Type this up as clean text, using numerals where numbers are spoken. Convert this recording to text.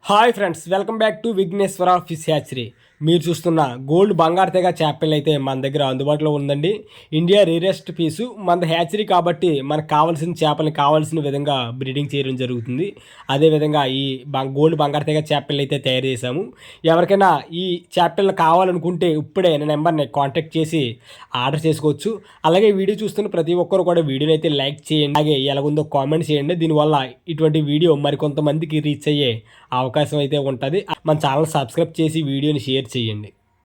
Hi friends, welcome back to Vighneshwara fish hatchery. మీరు చూస్తున్న gold బంగారు తెగ చేపలు అయితే మన దగ్గర అందుబాటులో ఉందండి. ఇండియా రేరెస్ట్ పీసు మన హ్యాచరీ కాబట్టి మనకు కావాల్సిన చేపల్ని కావాల్సిన విధంగా బ్రీడింగ్ చేయడం జరుగుతుంది. అదేవిధంగా ఈ గోల్డ్ బంగారు తెగ చేపలు అయితే తయారు చేశాము. ఎవరికైనా ఈ చేపలు కావాలనుకుంటే ఇప్పుడే నా నెంబర్ని కాంటాక్ట్ చేసి ఆర్డర్ చేసుకోవచ్చు. అలాగే వీడియో చూస్తున్న ప్రతి ఒక్కరు కూడా వీడియోని అయితే లైక్ చేయండి. అలాగే ఎలాగుందో కామెంట్ చేయండి. దీనివల్ల ఇటువంటి వీడియో మరికొంతమందికి రీచ్ అయ్యే అవకాశం అయితే ఉంటుంది. మన ఛానల్ సబ్స్క్రైబ్ చేసి వీడియోని షేర్ చేయండి.